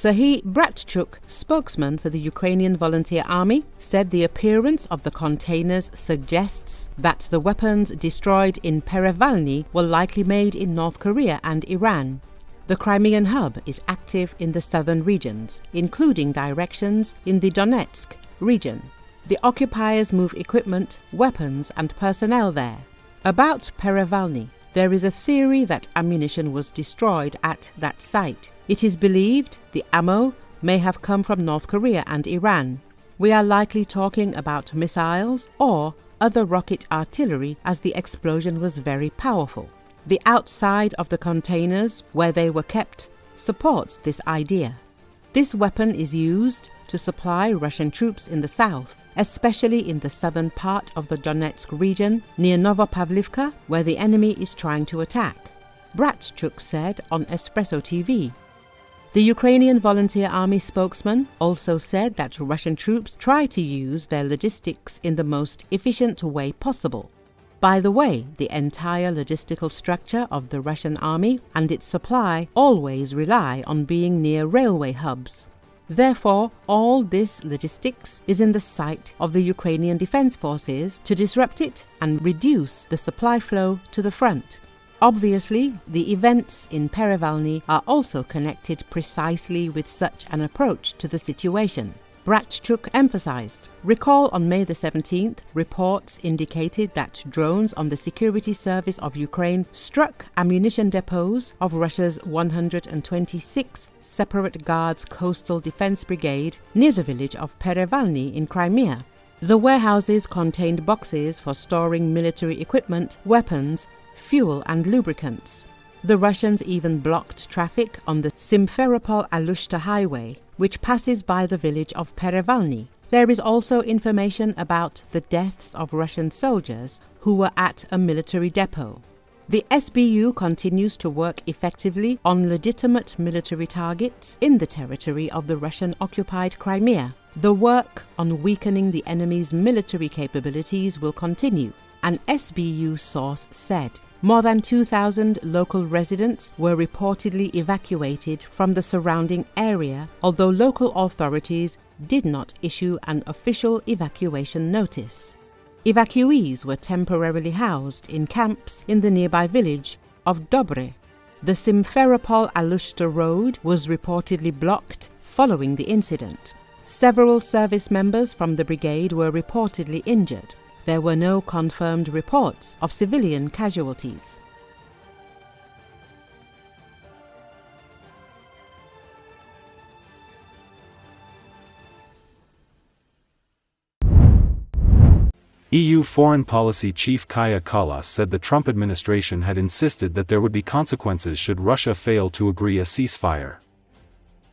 Serhiy Bratchuk, spokesman for the Ukrainian Volunteer Army, said the appearance of the containers suggests that the weapons destroyed in Perevalne were likely made in North Korea and Iran. The Crimean hub is active in the southern regions, including directions in the Donetsk region. The occupiers move equipment, weapons and personnel there. About Perevalne, there is a theory that ammunition was destroyed at that site. It is believed the ammo may have come from North Korea and Iran. We are likely talking about missiles or other rocket artillery, as the explosion was very powerful. The outside of the containers where they were kept supports this idea. This weapon is used to supply Russian troops in the south, especially in the southern part of the Donetsk region near Novopavlivka, where the enemy is trying to attack, Bratchuk said on Espreso TV. The Ukrainian Volunteer Army spokesman also said that Russian troops try to use their logistics in the most efficient way possible. By the way, the entire logistical structure of the Russian army and its supply always rely on being near railway hubs. Therefore, all this logistics is in the sight of the Ukrainian Defense Forces to disrupt it and reduce the supply flow to the front. Obviously, the events in Perevalne are also connected precisely with such an approach to the situation. Bratchuk emphasized. Recall on May the 17th, reports indicated that drones on the Security Service of Ukraine struck ammunition depots of Russia's 126th Separate Guards Coastal Defense Brigade near the village of Perevalne in Crimea. The warehouses contained boxes for storing military equipment, weapons, fuel and lubricants. The Russians even blocked traffic on the Simferopol-Alushta highway, which passes by the village of Perevalne. There is also information about the deaths of Russian soldiers who were at a military depot. The SBU continues to work effectively on legitimate military targets in the territory of the Russian-occupied Crimea. The work on weakening the enemy's military capabilities will continue, an SBU source said. More than 2,000 local residents were reportedly evacuated from the surrounding area, although local authorities did not issue an official evacuation notice. Evacuees were temporarily housed in camps in the nearby village of Dobre. The Simferopol-Alushta road was reportedly blocked following the incident. Several service members from the brigade were reportedly injured. There were no confirmed reports of civilian casualties. EU Foreign Policy Chief Kaja Kallas said the Trump administration had insisted that there would be consequences should Russia fail to agree a ceasefire.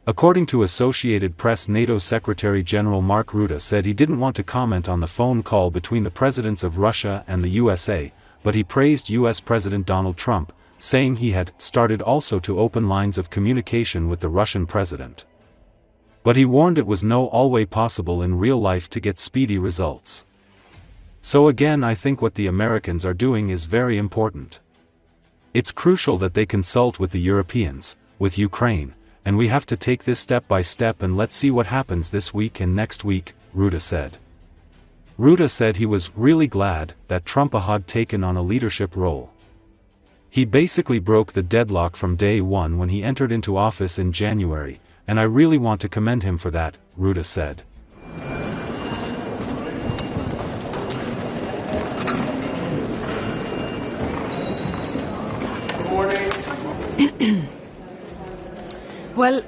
According to Associated Press, NATO Secretary-General Mark Rutte said he didn't want to comment on the phone call between the presidents of Russia and the USA, but he praised US President Donald Trump, saying he had started also to open lines of communication with the Russian president. But he warned it was no always possible in real life to get speedy results. So again, I think what the Americans are doing is very important. It's crucial that they consult with the Europeans, with Ukraine, and we have to take this step by step and let's see what happens this week and next week, Rutte said. Rutte said he was really glad that Trump had taken on a leadership role. He basically broke the deadlock from day one when he entered into office in January, and I really want to commend him for that, Rutte said. Good morning. Well,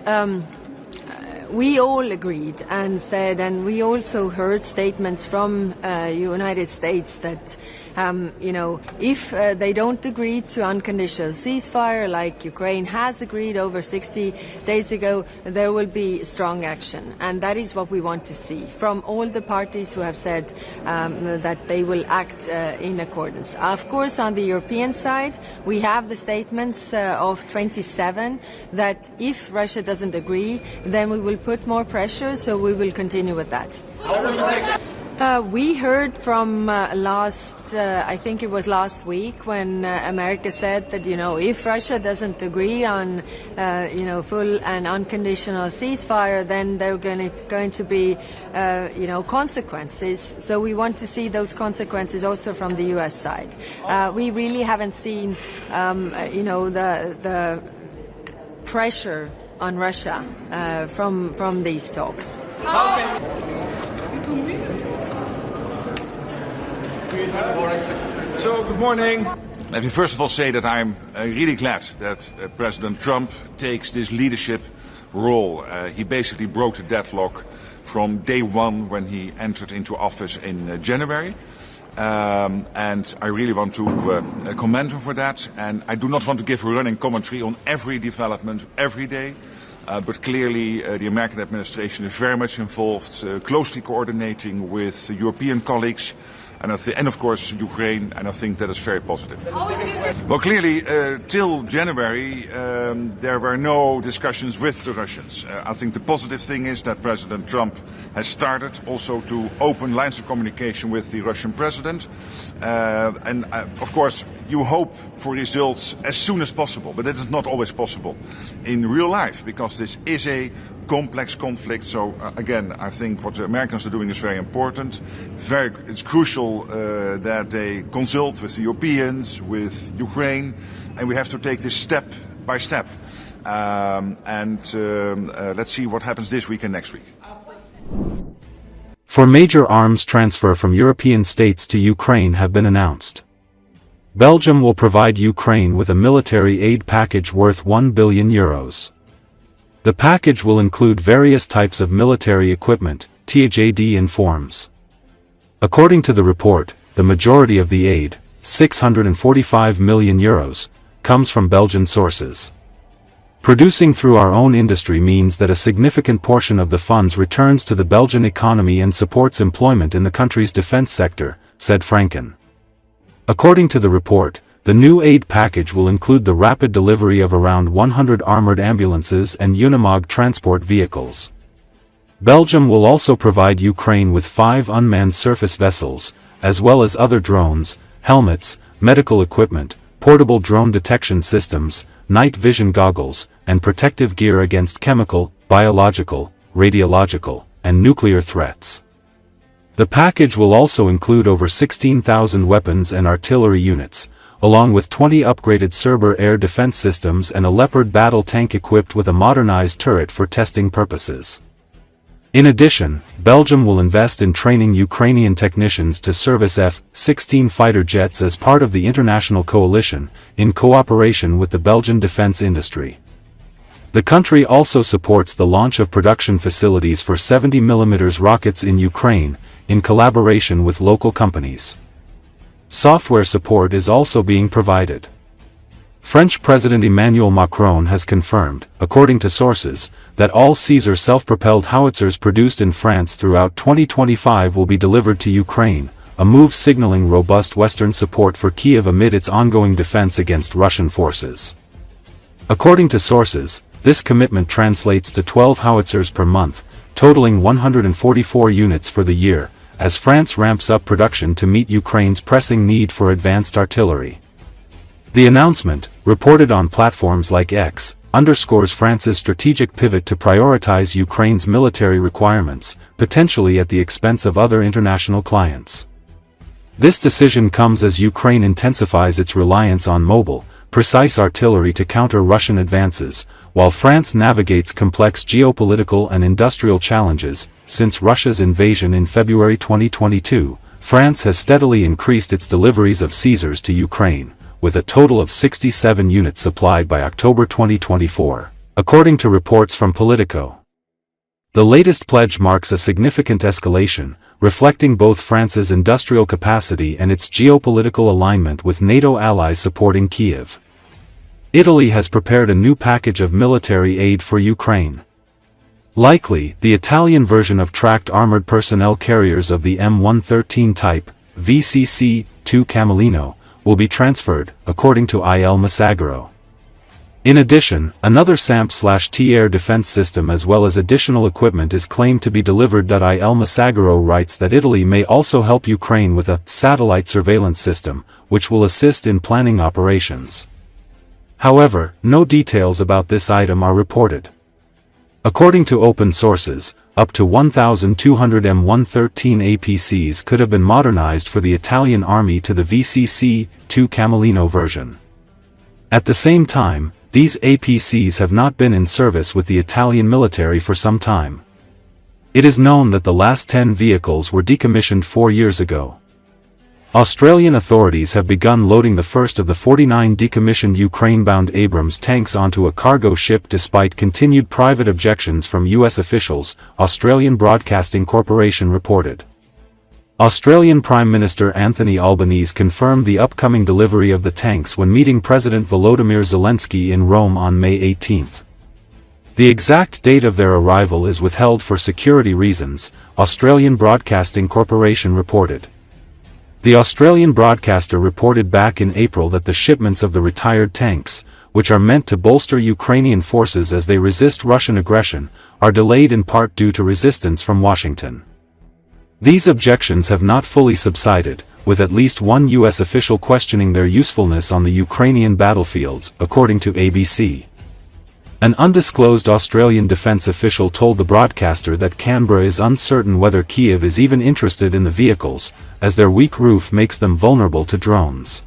we all agreed and said, and we also heard statements from United States that, if they don't agree to unconditional ceasefire, like Ukraine has agreed over 60 days ago, there will be strong action. And that is what we want to see from all the parties who have said that they will act in accordance. Of course, on the European side, we have the statements of 27 that if Russia doesn't agree, then we will put more pressure, so we will continue with that. We heard from I think it was last week, when America said that, if Russia doesn't agree on, full and unconditional ceasefire, then there are going to be, consequences. So we want to see those consequences also from the U.S. side. We really haven't seen, the pressure on Russia from these talks. So, good morning. Let me first of all say that I'm really glad that President Trump takes this leadership role. He basically broke the deadlock from day one when he entered into office in January. And I really want to commend him for that. And I do not want to give a running commentary on every development every day. But clearly the American administration is very much involved, closely coordinating with European colleagues. And of course Ukraine, and I think that is very positive. Well, clearly, till January, there were no discussions with the Russians. I think the positive thing is that President Trump has started also to open lines of communication with the Russian president. Of course, you hope for results as soon as possible, but that is not always possible in real life, because this is a complex conflict. So again, I think what the Americans are doing is very important. It's crucial that they consult with the Europeans, with Ukraine, and we have to take this step by step. Let's see what happens this week and next week. For major arms transfer from European states to Ukraine have been announced. Belgium will provide Ukraine with a military aid package worth €1 billion. The package will include various types of military equipment, THAD informs. According to the report, the majority of the aid, €645 million, comes from Belgian sources. Producing through our own industry means that a significant portion of the funds returns to the Belgian economy and supports employment in the country's defense sector, said Franken. According to the report, the new aid package will include the rapid delivery of around 100 armored ambulances and Unimog transport vehicles. Belgium will also provide Ukraine with 5 unmanned surface vessels, as well as other drones, helmets, medical equipment, portable drone detection systems, night vision goggles, and protective gear against chemical, biological, radiological, and nuclear threats. The package will also include over 16,000 weapons and artillery units, along with 20 upgraded Cerber air defense systems and a Leopard battle tank equipped with a modernized turret for testing purposes. In addition, Belgium will invest in training Ukrainian technicians to service F-16 fighter jets as part of the international coalition, in cooperation with the Belgian defense industry. The country also supports the launch of production facilities for 70mm rockets in Ukraine, in collaboration with local companies. Software support is also being provided. French President Emmanuel Macron has confirmed, according to sources, that all Caesar self-propelled howitzers produced in France throughout 2025 will be delivered to Ukraine, a move signaling robust Western support for Kiev amid its ongoing defense against Russian forces. According to sources, this commitment translates to 12 howitzers per month, totaling 144 units for the year, as France ramps up production to meet Ukraine's pressing need for advanced artillery. The announcement, reported on platforms like X, underscores France's strategic pivot to prioritize Ukraine's military requirements, potentially at the expense of other international clients. This decision comes as Ukraine intensifies its reliance on mobile, precise artillery to counter Russian advances, while France navigates complex geopolitical and industrial challenges. Since Russia's invasion in February 2022, France has steadily increased its deliveries of Caesars to Ukraine, with a total of 67 units supplied by October 2024, according to reports from Politico. The latest pledge marks a significant escalation, reflecting both France's industrial capacity and its geopolitical alignment with NATO allies supporting Kyiv. Italy has prepared a new package of military aid for Ukraine. Likely, the Italian version of tracked armored personnel carriers of the M113 type, VCC-2 Camellino, will be transferred, according to Il Messaggero. In addition, another SAMP/T air defense system as well as additional equipment is claimed to be delivered. Il Messaggero writes that Italy may also help Ukraine with a satellite surveillance system, which will assist in planning operations. However, no details about this item are reported. According to open sources, up to 1,200 M113 APCs could have been modernized for the Italian army to the VCC-2 Camellino version. At the same time, these APCs have not been in service with the Italian military for some time. It is known that the last 10 vehicles were decommissioned 4 years ago. Australian authorities have begun loading the first of the 49 decommissioned Ukraine-bound Abrams tanks onto a cargo ship despite continued private objections from US officials, Australian Broadcasting Corporation reported. Australian Prime Minister Anthony Albanese confirmed the upcoming delivery of the tanks when meeting President Volodymyr Zelensky in Rome on May 18. The exact date of their arrival is withheld for security reasons, Australian Broadcasting Corporation reported. The Australian broadcaster reported back in April that the shipments of the retired tanks, which are meant to bolster Ukrainian forces as they resist Russian aggression, are delayed in part due to resistance from Washington. These objections have not fully subsided, with at least one US official questioning their usefulness on the Ukrainian battlefields, according to ABC. An undisclosed Australian defence official told the broadcaster that Canberra is uncertain whether Kiev is even interested in the vehicles, as their weak roof makes them vulnerable to drones.